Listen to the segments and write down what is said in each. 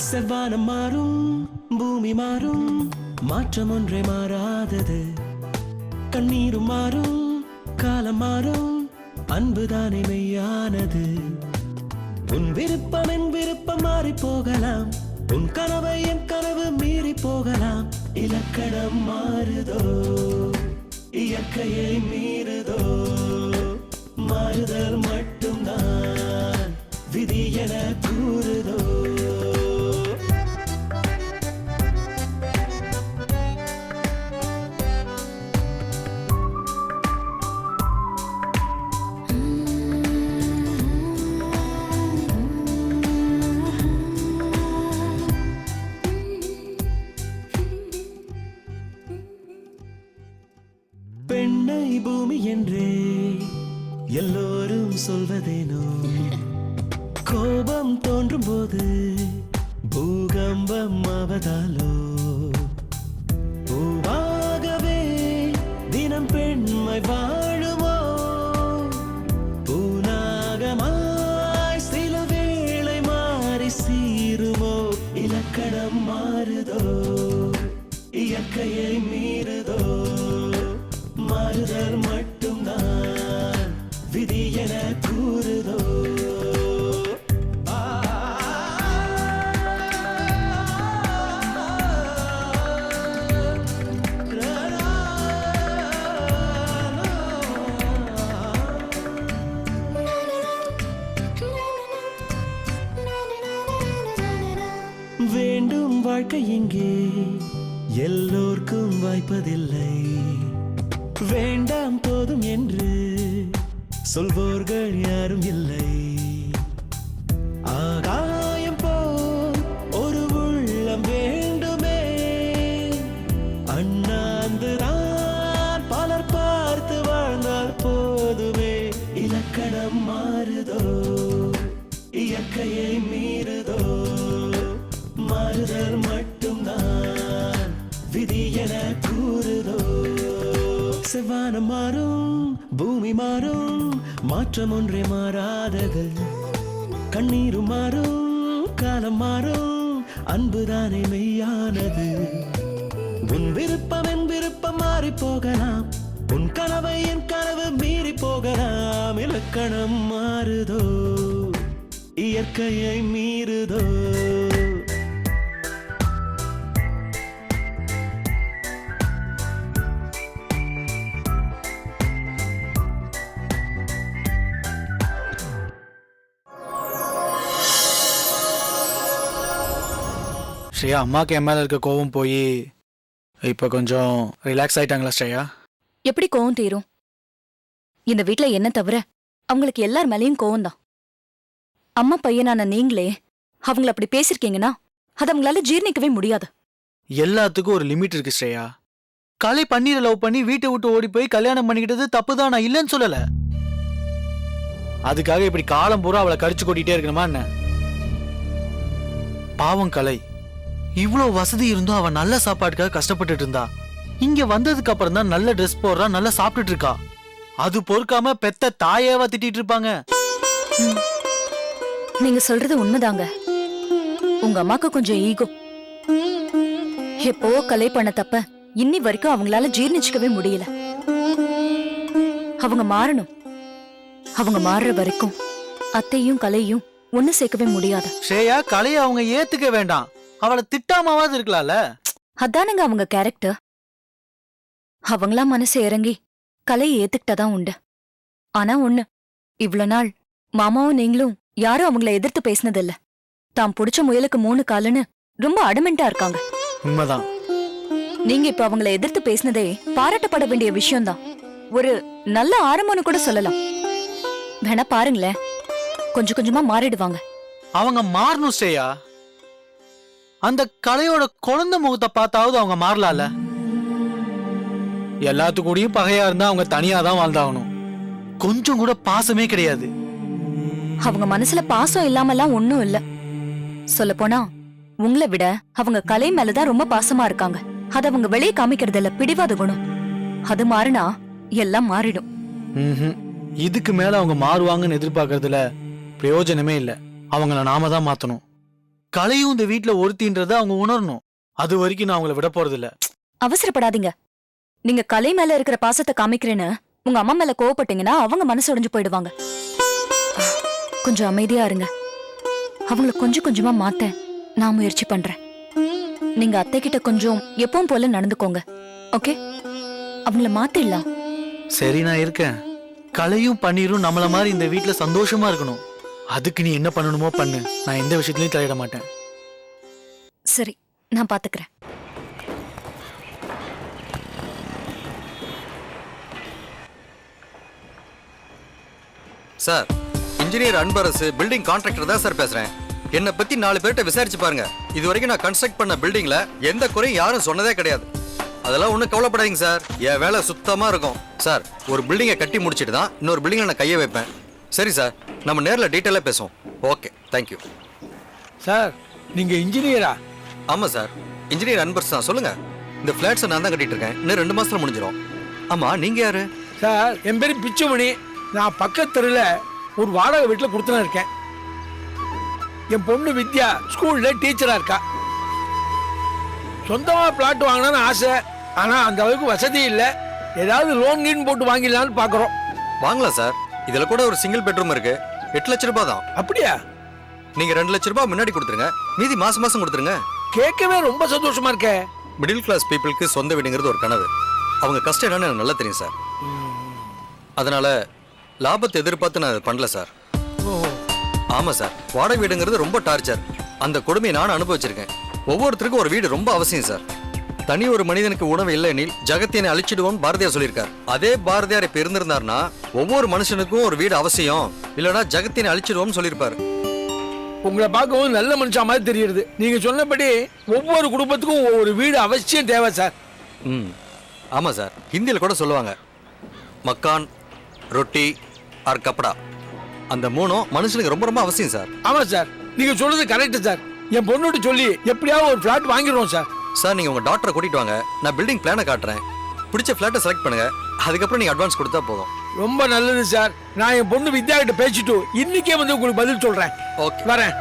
செவ்வானம் மாறும், பூமி மாறும், மாற்றம் ஒன்றே மாறாதது. கண்ணீரும் மாறும், காலம் மாறும், அன்புதானே மெய்யானது. உன் விருப்பம் என் விருப்பம் மாறி போகலாம், உன் கனவை என் கனவு மீறி போகலாம். இலக்கணம் மாறுதோ, இயற்கையை மீறுதோ, மாறுதல் மட்டும்தான் விதி என கூறுதோ. பெண்ணை பூமி என்றே எல்லோரும் சொல்வதேனோ, கோபம் தோன்றும் போது பூகம்பம் ஆவதாலோ. பூவாகவே தினம் பெண்மை வாழுமோ, பூனாகமாய் சில வேளை மாறி சீருமோ. இலக்கணம் மாறுதோ, இயற்கையை மீறுதோ, மாறுதல் மட்டும்தான் விதி என கூறுதோ. வேண்டும் வாழ்க்கை இங்கே எல்லோர்க்கும் வாய்ப்பதில்லை. வேண்டாம் போதும் என்று சொல்வோர்கள் யாரும் இல்லை. ஆகாயம் போல் ஒரு உள்ளம் வேண்டுமே, அண்ணாந்துதான் பலர் பார்த்து வாழ்ந்தால் போதுமே. இலக்கணம் மாறுதோ, இயற்கையை மீறுதோ, மாறுதல் மட்டும்தான் விதி என கூறுதோ. செவ்வானம் மாறும், பூமி மாறும், மாற்றம் ஒன்றே மாறாதது. கண்ணீரும் மாறும், காலம் மாறும், அன்புதானே மெய்யானது. உன் விருப்பம் என் விருப்பம் மாறி போகலாம், உன் கனவை என் கனவு மீறி போகலாம். இலக்கணம் மாறுதோ, இயற்கையை மீறுதோ. ஸ்ரேயா, அம்மாக்கு என் மேல இருக்க கோவம் போய் இப்ப கொஞ்சம் ரிலாக்ஸ் ஆயிட்டாங்களா ஸ்ரேயா? எப்படி கோவம் தீரும்? இந்த வீட்ல என்ன தவிர அவங்களுக்கு எல்லார் மேலேயும் கோவம் தான். அம்மா பையனான நீங்களே அவங்கள அப்படி பேசிருக்கீங்கன்னா அது அவங்களால ஜீர்ணிக்கவே முடியாது. எல்லாத்துக்கும் ஒரு லிமிட் இருக்கு ஸ்ரேயா. கலை பன்னீரை லவ் பண்ணி வீட்டை விட்டு ஓடி போய் கல்யாணம் பண்ணிக்கிட்டது தப்புதான், நான் இல்லைன்னு சொல்லல. அதுக்காக இப்படி காலம் பூரா அவளை கடிச்சு கொட்டிட்டே இருக்கணுமா என்ன? பாவம் கலை, இவ்வளவு வசதி இருந்தும் அவ நல்ல சாப்பாட்டுக்காக கஷ்டப்பட்டுட்டு இருந்தா. இங்க வந்ததுக்கு அப்புறம் தான் நல்ல ட்ரெஸ் போடுறா, நல்லா சாப்பிட்டுட்டு இருக்கா. அது பொறுக்காம பெத்த தாயேவா திட்டிட்டு இருப்பாங்க. நீங்க சொல்றது உண்மைதாங்க. உங்க அம்மாக்கு கொஞ்சம் ஈகோ. எப்போ கலை பண்ண தப்ப இன்னி வரைக்கும் அவங்களால ஜீர்ணிச்சுக்கவே முடியல. அவங்க மாறணும். அவங்க மாறுற வரைக்கும் அத்தையும் கலையும் ஒண்ணு சேர்க்கவே முடியாது. ஸ்ரேயா, கலையை அவங்க ஏத்துக்க வேண்டாம், அவளை திட்டாமாவது இருக்கலாம்ல. அதானுங்க அவங்க கேரக்டர். அவங்களா மனசு இறங்கி கலையை ஏத்துக்கிட்டதான் உண்டு. ஆனா ஒண்ணு, இவ்வளவு நாள் மாமாவும் நீங்களும் யாரும் அவங்கள எதிர்த்து பேசினதில்ல. தாம் புடிச்ச முயலுக்கு 3 காலுன்னு ரொம்ப அடமெண்டா இருக்காங்க. உண்மைதான். நீங்க இப்ப அவங்கள எதிர்த்து பேசினதே பாராட்டப்பட வேண்டிய விஷயம்தான். ஒரு நல்ல ஆரம்பம்னு கூட சொல்லலாம். வேணா பாருங்களேன், கொஞ்சம் கொஞ்சமா மாறிடுவாங்க. அவங்க மாறணும் ஸ்ரேயா. அந்த கலையோட குழந்தை முகத்தை பார்த்தாவது அவங்க மாறலால. எல்லாத்துக்கூடயும் பகையா இருந்தா அவங்க தனியா தான் வாழ்ந்தாகணும். கொஞ்சம் கூட பாசமே கிடையாது. அவங்க மனசுல பாசம் இல்லாமலாம் ஒண்ணும் இல்ல. சொல்ல போனா உங்களை விட அவங்க கலை மேலதான் ரொம்ப பாசமா இருக்காங்க. அத அவங்க வெளியே காமிக்கிறது இல்ல, பிடிவாத குணம். அது மாறினா எல்லாம் மாறிடும். இதுக்கு மேல அவங்க மாறுவாங்கன்னு எதிர்பார்க்கறதுல பிரயோஜனமே இல்ல. அவங்கள நாம தான் மாத்தணும். கலையும் இந்த வீட்ல ஒருத்தின்றத அவங்க உணரணும். அது வரைக்கும் நான் அவங்கள விட போறதில்ல. அவசரப்படாதீங்க. நீங்க கலை மேல இருக்கிற பாசத்தை காமிக்கிறேன்னு உங்க அம்மா மேல கோவப்பட்டீங்கன்னா அவங்க மனசு உடைஞ்சு போயிடுவாங்க. கொஞ்சம் அமைதியா இருங்க. அவங்கள கொஞ்சம் கொஞ்சமா மாத்த நான் முயற்சி பண்றேன். நீங்க அத்தை கிட்ட கொஞ்சம் எப்பவும் போல நடந்துக்கோங்க. ஓகே? அவங்கள மாத்திடலாம். சரி, நான் இருக்கேன். கலையும் பன்னீரும் நம்மள மாதிரி இந்த வீட்ல சந்தோஷமா இருக்கணும். அதுக்கு நீ என்ன பண்ணணுமோ பண்ணு. நான் எந்த விஷயத்துலயும் தலையிட மாட்டேன். சரி, நான் பாத்துக்கிறேன். Sir, engineer Anbarasu building contractor தான் சார் பேசுறேன். என்னை பத்தி 4 பேர்கிட்ட விசாரிச்சு பாருங்க. இது வரைக்கும் நான் கன்ஸ்ட்ரக்ட் பண்ண பில்டிங்ல எந்த குறையும் யாரும் சொன்னதே கிடையாது. அதெல்லாம் ஒன்றும் கவலைப்படாதீங்க சார். என் வேலை சுத்தமா இருக்கும் சார். ஒரு பில்டிங்கை கட்டி முடிச்சிட்டு தான் இன்னொரு பில்டிங்ல நான் கையை வைப்பேன். சரி சார், நம்ம நேரில் டீட்டெயிலாக பேசுவோம். Okay, thank you. சார், நீங்க இன்ஜினியரா? ஆமாம் சார், இன்ஜினியர் அன்பரசு தான். சொல்லுங்க. இந்த ஃபிளாட்ஸை நான் தான் கட்டிட்டு இருக்கேன். இன்னும் 2 மாசத்துல முடிஞ்சிடும். ஆமா, நீங்க யாரு? சார், என் பேரு பிச்சுமணி. நான் பக்கத்து தெருவில் ஒரு வாடகை வீட்டில் கொடுத்துனா இருக்கேன். என் பொண்ணு வித்யா ஸ்கூல்ல டீச்சரா இருக்கா. சொந்தமா பிளாட் வாங்கினான்னு ஆசை. ஆனா அந்த அளவுக்கு வசதி இல்லை. ஏதாவது லோன் கீன் போட்டு வாங்கிடலான்னு பாக்குறோம். வாங்கலாம் சார். இதுல கூட ஒரு சிங்கிள் பெட்ரூம் இருக்கு. 8 லட்சம் ரூபாய் தான். அப்படியா? நீங்க 2 லட்சம் ரூபாய் முன்னாடி கொடுத்துருங்க. மீதி மாசம் மாசம் கொடுத்துருங்க. கேட்கவே ரொம்ப சந்தோஷமா இருக்கே. மிடில் கிளாஸ் பீப்புளுக்கு சொந்த வீடுங்கிறது ஒரு கனவு. அவங்க கஷ்டம் என்னன்னு எனக்கு நல்லா தெரியும் சார். அதனால லாபத்தை எதிர்பார்த்து நான் அதை பண்ணல சார். ஆமா சார், வாடகை வீடுங்கிறது ரொம்ப டார்ச்சர். அந்த கொடுமையை நான் அனுபவிச்சிருக்கேன். ஒவ்வொருத்தருக்கும் ஒரு வீடு ரொம்ப அவசியம் சார். தனி ஒரு மனிதனுக்கு உணவு இல்லைனில் ஜகத்தியனை அழிச்சிடுவோம் பாரதியார் சொல்லியிருக்கார். அதே பாரதியார் இப்ப இருந்திருந்தாருன்னா ஒவ்வொரு மனுஷனுக்கும் ஒரு வீடு அவசியம், இல்லைன்னா ஜகத்தியனை அழிச்சிடுவோம் சொல்லியிருப்பாரு. உங்களை பார்க்கவும் நல்ல மனுஷா மாதிரி தெரியுது. நீங்க சொன்னபடி ஒவ்வொரு குடும்பத்துக்கும் ஒவ்வொரு வீடு அவசியம் தேவை சார். ஆமா சார், ஹிந்தியில் கூட சொல்லுவாங்க, மக்கான், ரொட்டி ஆர் கப்படா. அந்த 3 மனுஷனுக்கு ரொம்ப ரொம்ப அவசியம் சார். ஆமா சார், நீங்க சொல்றது கரெக்ட் சார். என் பொண்ணுட்டு சொல்லி எப்படியாவது ஒரு பிளாட் வாங்கிடுவோம் சார். சார், நீங்க உங்க டாக்டரை கூட்டிட்டு வாங்க. நான் பில்டிங் பிளானை காட்டுறேன். பிடிச்ச பிளாட்டை செலக்ட் பண்ணுங்க. அதுக்கப்புறம் நீங்க அட்வான்ஸ் கொடுத்தா போதும். ரொம்ப நல்லது சார். நான் என் பொண்ணு வித்யா கிட்ட பேசிட்டு இன்னைக்கே வந்து உங்களுக்கு பதில் சொல்றேன். ஓகே, வரேன்.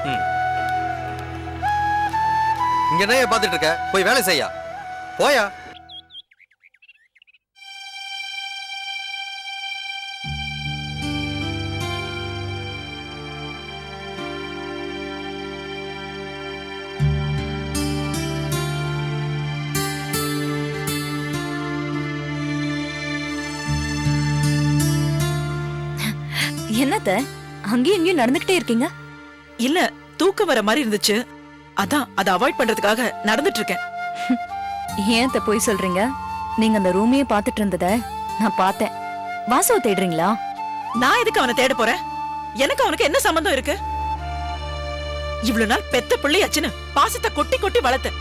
இங்க என்ன பார்த்துட்டு இருக்க? போய் வேலை செய்யா. போயா. என்னத்த அங்கேயும் இங்கேயும் நடந்துகிட்டே இருக்கீங்க? இல்ல, தூக்கம் வர மாதிரி இருந்துச்சு. அதான் அதை அவாய்ட் பண்றதுக்காக நடந்துட்டு இருக்கேன். ஏன் போய் சொல்றீங்க? நீங்க அந்த ரூமையே பாத்துட்டு இருந்தத நான் பார்த்தேன். வாசுவை தேடுறீங்களா? நான் எதுக்கு அவனை தேட போறேன்? எனக்கு அவனுக்கு என்ன சம்பந்தம் இருக்கு? இவ்வளவு நாள் பெத்த பிள்ளையாச்சுன்னு பாசத்தை கொட்டி கொட்டி வளர்த்த.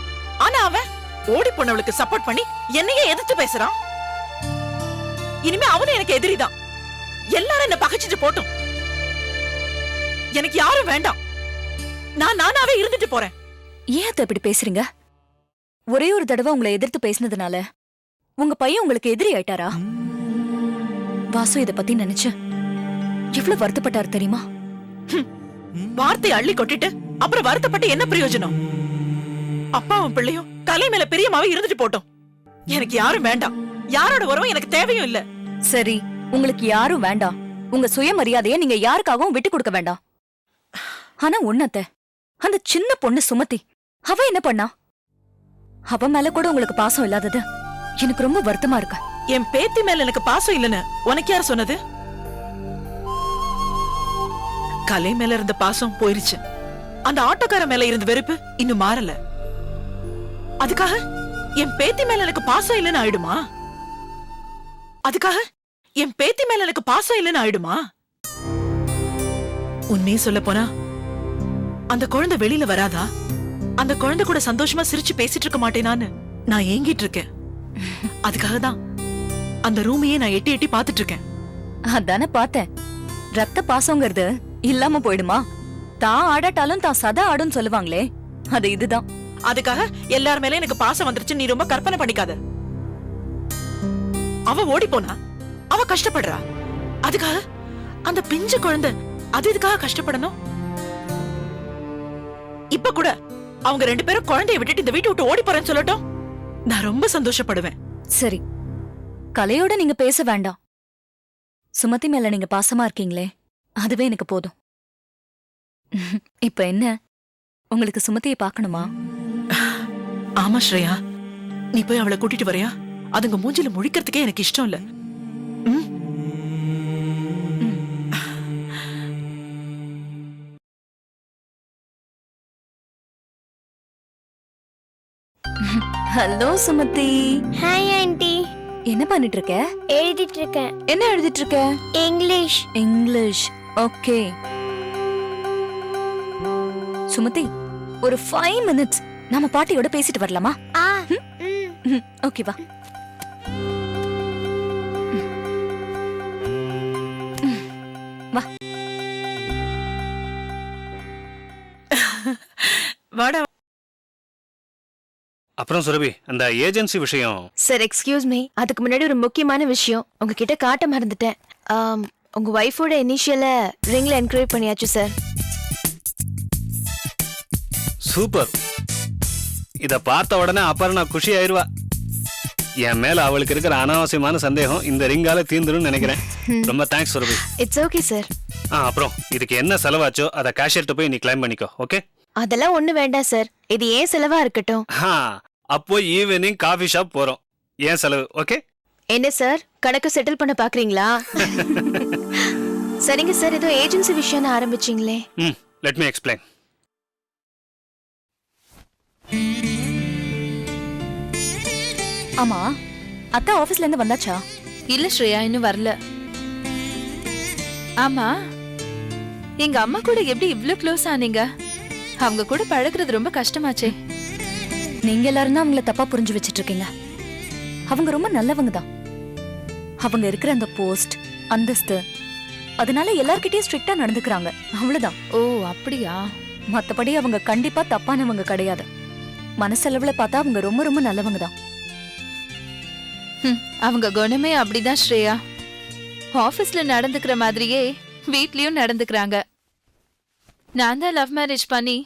ஆனா அவன் ஓடி போனவளுக்கு சப்போர்ட் பண்ணி என்னையே எதிர்த்து பேசுறான். இனிமே அவனும் எனக்கு எதிரிதான். எல்லாரும் என்ன பகைச்சிட்டு போட்டும். எனக்கு யாரும் வேண்டாம். நான் நானாவே இருந்துட்டு போறேன். ஏன் அத்தை இப்படி பேசுறீங்க? ஒரே ஒரு தடவை உங்களை எதிர்த்து பேசினதுனால உங்க பையன் உங்களுக்கு எதிரி ஆயிட்டாரா? வாசு இத பத்தி நினைச்சு எவ்வளவு வருத்தப்பட்டாரு தெரியுமா? வார்த்தை அள்ளி கொட்டிட்டு அப்புறம் வருத்தப்பட்டு என்ன பிரயோஜனம்? அப்பாவும் பிள்ளையும் கலை மேல பிரியமாவே இருந்துட்டு போட்டோம். எனக்கு யாரும் வேண்டாம். யாரோட உறவும் எனக்கு தேவையும் இல்ல. சரி, உங்களுக்கு யாரும் வேண்டாம். உங்க சுயமரியாதையை நீங்க யாருக்காகவும் விட்டு கொடுக்க வேண்டாம். ஆனா உன்னத்த அந்த சின்ன பொண்ணு சுமதி, அவ என்ன பண்ணா? அவ மேல கூட உங்களுக்கு பாசம் இல்லாதது எனக்கு ரொம்ப வருத்தமா இருக்கு. என் பேத்தி மேல எனக்கு பாசம் இல்லன்னு உனக்கு யார் சொன்னது? கலை மேல இருந்த பாசம் போயிருச்சு. அந்த ஆட்டோக்கார மேல இருந்த வெறுப்பு இன்னும் மாறல. அதுக்காக என் பேத்தி மேல எனக்கு பாசம் இல்லன்னு ஆயிடுமா? அதுக்காக என் பேத்தி மேல எனக்கு பாசம் இல்லன்னு ஆயிடுமா? உண்மையே சொல்ல போனா அந்த குழந்தை வெளியில வராதா? அந்த குழந்தை கூட சந்தோஷமா சிரிச்சு பேசிட்டு இருக்க மாட்டேனான்னு நான் ஏங்கிட்டு இருக்கேன். அதுக்காக தான் அந்த ரூமையே நான் எட்டி எட்டி பாத்துட்டு இருக்கேன். அதானே பார்த்தேன். ரத்த பாசங்கிறது இல்லாம போயிடுமா? தான் ஆடாட்டாலும் தான் சதா ஆடும் சொல்லுவாங்களே, அது இதுதான். அதுக்காக எல்லார் மேல எனக்கு பாசம் வந்துருச்சு நீ ரொம்ப கற்பனை பண்ணிக்காத. அவ ஓடி போனா, அவ கஷ்டப்படுறா. அதுக்காக அந்த பிஞ்சு குழந்தை அது இதுக்காக கஷ்டப்படணும்? இப்ப கூட அவங்க 2 பேரும் குழந்தைய விட்டுட்டு இந்த வீட்டை விட்டு ஓடி போறேன்னு சொல்லட்டும், நான் ரொம்ப சந்தோஷப்படுவேன். சரி, கலையோட நீங்க பேச வேண்டாம். சுமதி மேல நீங்க பாசமா இருக்கீங்களே, அதுவே எனக்கு போதும். இப்ப என்ன, உங்களுக்கு சுமதியை பார்க்கணுமா? ஆமா ஸ்ரேயா, நீ போய் அவளை கூட்டிட்டு வரியா? அதுங்க மூஞ்சில முழிக்கிறதுக்கே எனக்கு இஷ்டம் இல்ல. ம்? ஹலோ சுமதி. Hi aunty. என்ன பண்ணிட்டு இருக்க? எழுதிட்டு இருக்கேன். என்ன எழுதிட்டு இருக்க? இங்கிலீஷ். இங்கிலீஷ். ஓகே சுமதி, ஒரு 5 minutes நாம பாட்டியோட பேசிட்டு வரலாமா? ஓகே வா. வா. வாடா. அப்புறம் சுரபி, அந்த ஏஜென்சி விஷயம். சார் எக்ஸ்கியூஸ் மீ, அதுக்கு முன்னாடி ஒரு முக்கியமான விஷயம் உங்ககிட்ட காட்ட மறந்துட்டேன். உங்க ஒய்ஃபோட இனிஷியலை ரிங்ல என்கரேஜ் பண்ணியாச்சு சார். சூப்பர். இத பார்த்த உடனே அபர்ணா குஷி ஆயிருவா. என் மேல அவளுக்கு இருக்கிற அனாவசியமான சந்தேகம் இந்த ரிங்கால தீந்துரும் நினைக்கிறேன். ரொம்ப thanks Surabhi. It's okay sir. அப்புறம் இதுக்கு என்ன செலவாச்சோ அதை கேஷியர்ட்ட போய் நீ கிளைம் பண்ணிக்கோ. ஓகே? அதெல்லாம் ஒண்ணு வேண்டாம் சார், இது ஏன் செலவா இருக்கட்டும். அப்போ ஈவினிங் காஃபி ஷாப் போறோம், ஏன் செலவு. ஓகே? என்ன சார், கணக்கு செட்டில் பண்ண பாக்குறீங்களா? சரிங்க சார், ஏதோ ஏஜென்சி விஷயம் ஆரம்பிச்சீங்களே. Let me explain. ஆமா, அத்தா ஆபீஸ்ல இருந்து வந்தாச்சா? இல்ல ஸ்ரேயா, இன்னும் வரல. ஆமா, எங்க அம்மா கூட எப்படி இவ்ளோ க்ளோஸ் ஆனீங்க? அவங்க கூட பழகுறது ரொம்ப கஷ்டமாச்சே. நீங்க எல்லாரும் தான் அவங்கள தப்பா புரிஞ்சு வச்சிட்டு இருக்கீங்க. அவங்க ரொம்ப நல்லவங்க தான். அவங்க இருக்கிற அந்த போஸ்ட், அந்தஸ்து, அதனால எல்லார்கிட்டயும் ஸ்ட்ரிக்ட்டா நடந்துக்கிறாங்க, அவ்வளவுதான். ஓ அப்படியா? மத்தபடி அவங்க கண்டிப்பா தப்பானவங்க கிடையாது. மனசளவுல பார்த்தா அவங்க ரொம்ப ரொம்ப நல்லவங்க தான். அவங்க குணமே அப்படிதான் ஸ்ரேயா. ஆபீஸ்ல நடந்துக்கிற மாதிரியே வீட்லயும் நடந்துக்கிறாங்க. நான் தான் லவ் மேரேஜ் பண்ணி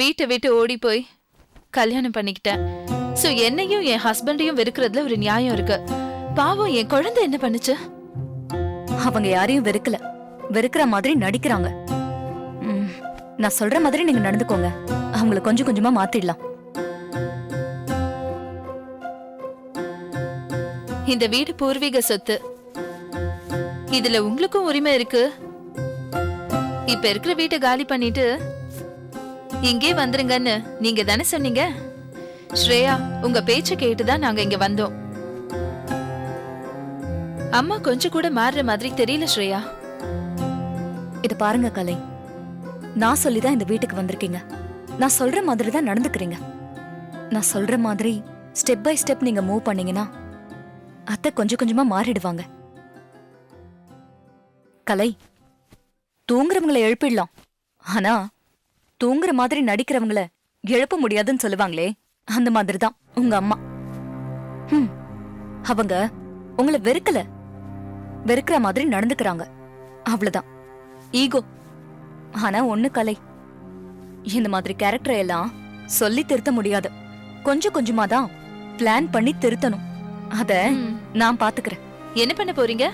வீட்டை விட்டு ஓடி போய் கல்யாணம் பண்ணிக்கிட்டேன். சோ என்னையும் என் ஹஸ்பண்டையும் வெறுக்கிறதுல ஒரு நியாயம் இருக்கு. பாவம், என் குழந்தை என்ன பண்ணுச்சு? அவங்க யாரையும் வெறுக்கல, வெறுக்கிற மாதிரி நடிக்கிறாங்க. நான் சொல்ற மாதிரி நீங்க நடந்துக்கோங்க, அவங்கள கொஞ்சம் கொஞ்சமா மாத்திடலாம். இந்த வீடு பூர்வீக சொத்து, இதுல உங்களுக்கும் உரிமை இருக்கு. இப்ப இருக்கிற வீட்டை காலி பண்ணிட்டு இங்கே வந்துருங்கன்னு நீங்க தானே சொன்னீங்க. ஸ்ரேயா, உங்க பேச்ச கேட்டுதான் நாங்க இங்க வந்தோம். அம்மா கொஞ்சம் கூட மாறுற மாதிரி தெரியல ஸ்ரேயா. இது பாருங்க கலை, நான் சொல்லிதான் இந்த வீட்டுக்கு வந்திருக்கீங்க. நான் சொல்ற மாதிரி தான் நடந்துக்கிறீங்க. நான் சொல்ற மாதிரி ஸ்டெப் பை ஸ்டெப் நீங்க மூவ் பண்ணீங்கன்னா அத்தை கொஞ்சம் கொஞ்சமா மாறிடுவாங்க. கலை, தூங்குறவங்களை எழுப்பிடலாம், ஆனா தூங்குற மாதிரி நடிக்கிறவங்கள எழுப்ப முடியாதுன்னு சொல்லுவாங்களே, அந்த மாதிரிதான் உங்க அம்மா. அவங்க உங்களை வெறுக்கல, வெறுக்கிற மாதிரி நடந்துக்கிறாங்க, அவ்வளவுதான். ஈகோ. ஆனா ஒண்ணு கலை, இந்த மாதிரி கேரக்டரை எல்லாம் சொல்லி திருத்த முடியாது. கொஞ்சம் கொஞ்சமா தான் பிளான் பண்ணி திருத்தணும். அத நான் பாத்துக்கிறேன். என்ன பண்ண போறீங்க?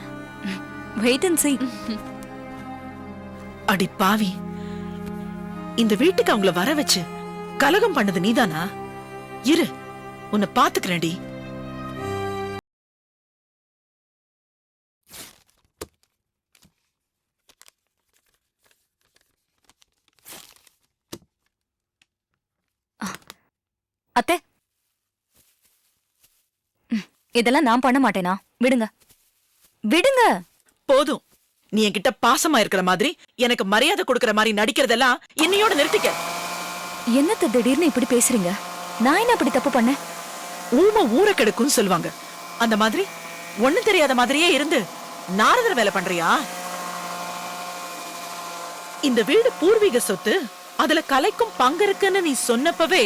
Wait and see. அடி பாவி, இந்த வீட்டுக்கு அவங்கள வர வச்சு கலகம் பண்ணது நீதானா? இரு, உன்னை பாத்துக்கிறேன்டி. அத்தை, இதெல்லாம் நான் பண்ண மாட்டேனா? விடுங்க விடுங்க. போதும், நீ என்கிட்ட பாசமா இருக்கிற மாதிரி எனக்கு மரியாதை கொடுக்கற மாதிரி நடிக்கிறதெல்லாம் இன்னையோட நிறுத்திக்க. என்னத்த திடீர்னு இப்படி பேசுறீங்க? நான் என்ன அப்படி தப்பு பண்ணேன்? ஊமை ஊரை கெடுக்கும்னு சொல்லுவாங்க. அந்த மாதிரி ஒண்ணும் தெரியாத மாதிரியே இருந்து நாரதர் வேலை பண்றியா? இந்த வீடு பூர்வீக சொத்து, அதுல கலைக்கும் பங்கு இருக்குன்னு நீ சொன்னப்பவே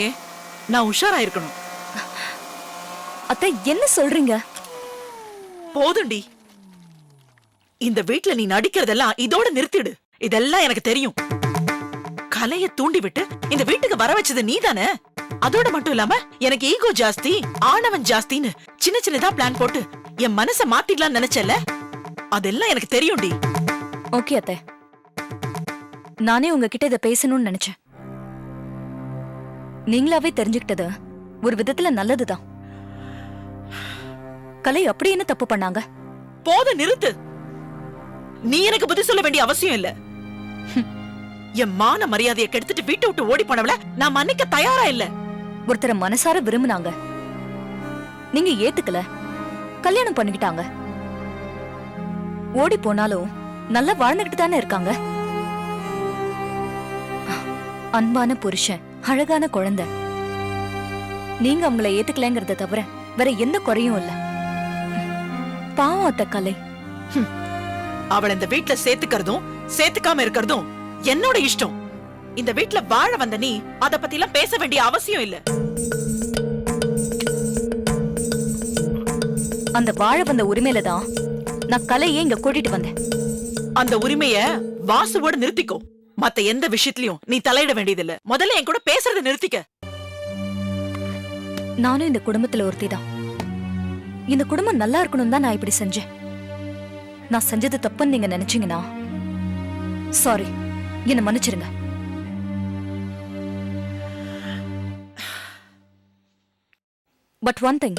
நான் உஷாராயிருக்கணும். அத்தை, என்ன சொல்றீங்க? போதுண்டி, இந்த வீட்டுல நீ நடிக்கிறதெல்லாம் இதோட நிறுத்திடு. இதெல்லாம் எனக்கு தெரியும். கலைய தூண்டி விட்டு இந்த வீட்டுக்கு வர வச்சது நீதானே? அதோட மட்டும் இல்லாம எனக்கு ஈகோ ஜாஸ்தி, ஆணவன் ஜாஸ்தின்னு சின்ன சின்னதா பிளான் போட்டு என் மனச மாத்திடலாம் நினைச்சல, அதெல்லாம் எனக்கு தெரியும்டி. ஓகே அத்தை, நானே உங்ககிட்ட இதை பேசணும்னு நினைச்சேன். நீங்களாவே தெரிஞ்சுக்கிட்டது ஒரு விதத்துல நல்லதுதான். கலை அப்படி என்ன தப்பு பண்ணாங்க? போத நிறுத்து. நீ எனக்கு புத்தி சொல்ல வேண்டிய அவசியம் இல்ல. என் மான மரியாதையை கெடுத்துட்டு வீட்டை விட்டு ஓடி போனவள நான் மன்னிக்க தயாரா இல்ல. ஒருத்தர மனசார விரும்புனாங்க, நீங்க ஏத்துக்கல, கல்யாணம் பண்ணிக்கிட்டாங்க. ஓடி போனாலும் நல்லா வாழ்ந்துகிட்டு தானே இருக்காங்க. அன்பான புருஷன், அழகான குழந்தை. நீங்க அவங்கள ஏத்துக்கலங்கிறத தவிர வேற எந்த குறையும் இல்ல. பாவம் அத்த கலை. அவளை இந்த வீட்டுல சேர்த்துக்கிறதும் சேர்த்துக்காம இருக்கிறதும் என்னோட இஷ்டம். இந்த வீட்டுல வாழ வந்த நீ அத பத்தி எல்லாம் பேச வேண்டிய அவசியம் இல்ல. அந்த வாழ வந்த உரிமையில தான் நான் கலையை இங்க கூட்டிட்டு வந்தேன். அந்த உரிமைய வாசுவோட நிறுத்திக்கோ. மத்த எந்த விஷயத்திலயும் நீ தலையிட வேண்டியதில்ல. முதல்ல என் கூட பேசுறத நிறுத்திக்க. நானும் இந்த குடும்பத்துல ஒருத்திதான். இந்த குடும்பம் நல்லா இருக்கணும் தான் நான் இப்படி செஞ்சேன். நான் செஞ்சது தப்புன்னு நீங்க நினைச்சீங்கன்னா சாரி, என்ன மன்னிச்சிருங்க. பட் ஒன் திங்,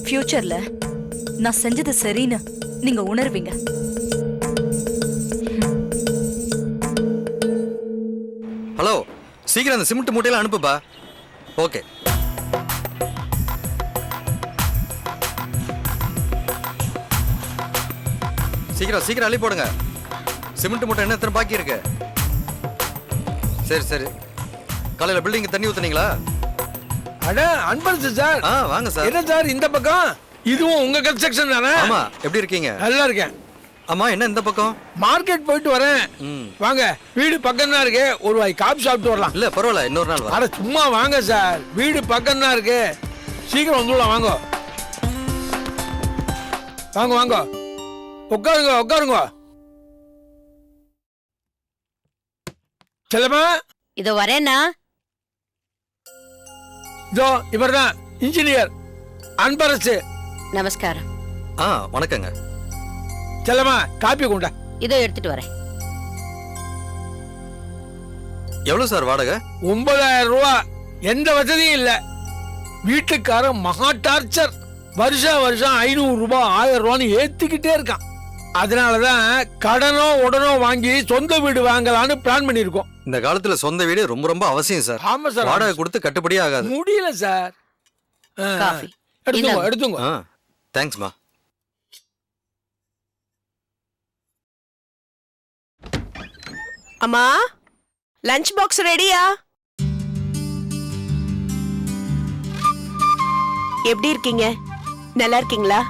ஃபியூச்சர்ல நான் செஞ்சது சரின்னு நீங்க உணர்வீங்க. ஹலோ, சீக்கிரம் அந்த சிமெண்ட் மூட்டையில அனுப்புப்பா. ஓகே. சீக்கிரம் சீக்கிரம் அள்ளி போடுங்க. சிமெண்ட் மூட்டை என்ன எத்தனை பாக்கி இருக்கு? சரி சரி. காலையில பில்டிங் தண்ணி ஊத்துனீங்களா? அட அன்பரசு சார். வாங்க சார். என்ன சார் இந்த பக்கம்? இதுவும் உங்க கன்ஸ்ட்ரக்ஷன் தானே? ஆமா. எப்படி இருக்கீங்க? நல்லா இருக்கேன். ஆமா, என்ன இந்த பக்கம்? மார்க்கெட் போயிட்டு வரேன். வாங்க, வீடு பக்கம் தான் இருக்கு. ஒரு வாய் காபி சாப்பிட்டு வரலாம். இல்ல பரவாயில்ல, இன்னொரு நாள் அட சும்மா வாங்க சார், வீடு பக்கம் தான் இருக்கு. சீக்கிரம் வந்துடலாம். வாங்க வாங்க வாங்க, உட்காருங்க உட்காருங்க. செல்லமா, இதோ வரேன்னா. இதோ இவர்தான் இன்ஜினியர் அன்பரசு. நமஸ்காரம். வணக்கங்க. செல்லமா, காப்பி கொண்டா. இதோ எடுத்துட்டு வரேன். எவ்வளவு சார் வாடகை? 9,000 ரூபா. எந்த வசதியும் இல்ல. வீட்டுக்காரன் மகா டார்ச்சர். வருஷம் 500 ரூபாய் 1000 ரூபான்னு ஏத்திக்கிட்டே இருக்கான். அதனாலதான் கடனோ உடனோ வாங்கி சொந்த வீடு வாங்கலான்னு பிளான் பண்ணிருக்கோம். இந்த காலத்துல சொந்த வீடு ரொம்ப ரொம்ப அவசியம் சார். ஆமா சார். வாடகை கொடுத்து கட்டுப்படியே ஆகாது. முடியல சார். காஃபி எடுத்துங்க எடுத்துங்க. தேங்க்ஸ்மா. அம்மா, லஞ்ச் பாக்ஸ் ரெடியா? எப்படி இருக்கீங்க? நல்லா இருக்கீங்களா?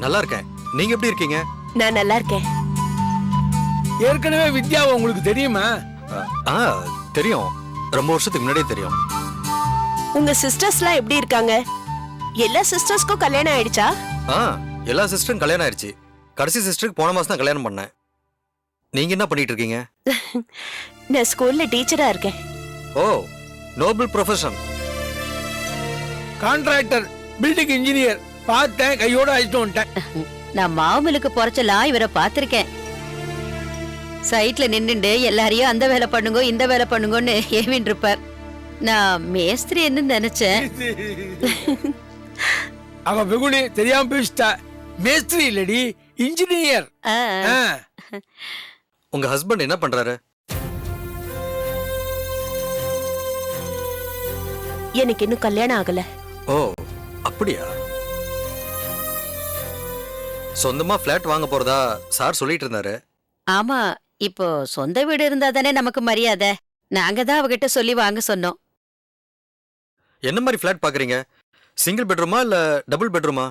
நல்லா இருக்கேன். நீங்க எப்படி இருக்கீங்க? நான் நல்லா இருக்கேன். ஏற்கனவே வித்யாவை உங்களுக்கு தெரியுமா? தெரியும். ரொம்ப வருஷத்துக்கு முன்னாடியே தெரியும். உங்க சிஸ்டர்ஸ்லாம் எப்படி இருக்காங்க? எல்லா சிஸ்டர்ஸ்க்கும் கல்யாணம் ஆயிடுச்சா? எல்லா சிஸ்டரும் கல்யாணம் ஆயிடுச்சு. கடைசி சிஸ்டருக்கு போன மாசம் தான் கல்யாணம் பண்ணேன். நீங்க என்ன பண்ணிட்டு இருக்கீங்க? நான் ஸ்கூல்ல டீச்சரா இருக்கேன். ஓ, noble profession. Contractor, building engineer. பார்த்தேன், கையோட அழைச்சிட்டு வந்துட்டேன். நான் மாவுமிலுக்கு பொறைச்சலாம் இவரை பார்த்திருக்கேன். சைட்ல நின்னுண்டு எல்லாரையும் அந்த வேலை பண்ணுங்க இந்த வேலை பண்ணுங்கன்னு ஏவின் இருப்பார். நான் மேஸ்திரி என்ன நினைச்சேன். அவ வெகுளி தெரியாம பேசிட்டா. மேஸ்திரி இல்லடி, இன்ஜினியர். உங்க ஹஸ்பண்ட் என்ன பண்றாரு? எனக்கு இன்னும் கல்யாணம் ஆகல. ஓ, அப்படியா? சொந்தமா பிளாட் வாங்க போறதா சார் சொல்லிட்டு இருந்தாரு. ஆமா, இப்போ சொந்த வீடு இருந்தா தானே நமக்கு மரியாதை. நாங்க தான் அவகிட்ட சொல்லி வாங்க சொன்னோம். என்ன மாதிரி பிளாட் பாக்குறீங்க? சிங்கிள் பெட்ரூமா இல்ல டபுள் பெட்ரூமா?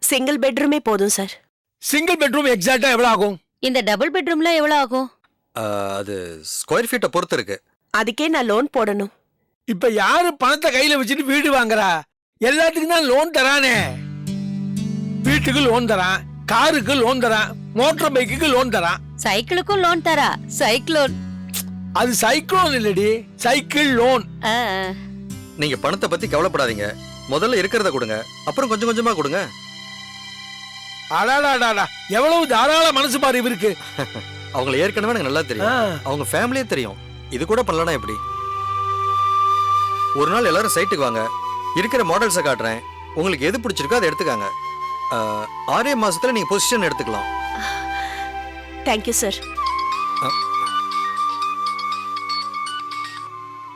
சிங்கிள் பெட்ரூமே போதும் சார். சிங்கிள் பெட்ரூம் எக்ஸாக்ட்டா எவ்வளவு ஆகும்? இந்த டபுள் பெட்ரூம்ல எவ்வளவு ஆகும்? அது ஸ்கொயர் ஃபீட்டை பொறுத்து இருக்கு. அதுக்கே நான் லோன் போடணும். இப்ப யாரு பணத்தை கையில வச்சுட்டு வீடு வாங்குறா? எல்லாத்துக்கும் தான் லோன் தரானே. வீட்டுக்கு லோன் தரான், காருக்கு லோன் தரான், மோட்டார் பைக்குக்கு லோன் தரான். சைக்கிளுக்கும் லோன் தரா. சைக்ளோன் அது சைக்ளோன் இல்லடி, சைக்கிள் லோன். ஆ, நீங்க பணத்தை பத்தி கவலைப்படாதீங்க. முதல்ல இருக்கிறத கொடுங்க, அப்புறம் கொஞ்சம் கொஞ்சமா கொடுங்க. அடாடாடாடா, எவ்வளவு தாராள மனசு பாரு இவருக்கு. அவங்களை ஏற்கனவே எனக்கு நல்லா தெரியும். அவங்க ஃபேமிலியே தெரியும். இது கூட பண்ணலனா எப்படி? ஒரு நாள் எல்லாரும் சைட்டுக்கு வாங்க, இருக்கிற மாடல்ஸை காட்டுறேன். உங்களுக்கு எது பிடிச்சிருக்கோ அதை எடுத்துக்காங்க. 6 மாசத்துல நீங்க பொசிஷன் எடுத்துக்கலாம். Thank you sir.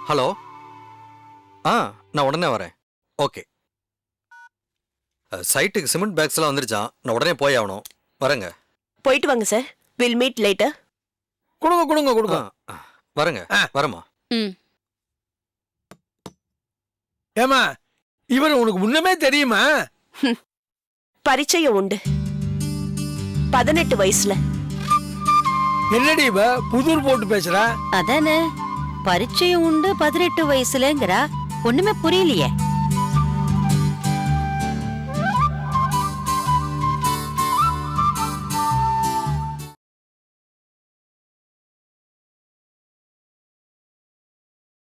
ஹலோ. நான் உடனே வரேன். ஓகே. சைட்டுக்கு சிமெண்ட் பேக்ஸ் எல்லாம் வந்துருச்சான். நான் உடனே போய் ஆகணும். வரேங்க. போயிட்டு வாங்க சார். Will meet later. கொடுங்க கொடுங்க கொடுங்க. வரேங்க. வரமா. ம். ஏமா, இவர் உனக்கு முன்னமே தெரியுமா? பரிச்சயம் உண்டு. 18 வயசுல. என்னடி இவ புதூர் போட்டு பேசுறா? அதானே பரிச்சயம் உண்டு 18 வயசுலங்கிறா. ஒண்ணுமே புரியலையே.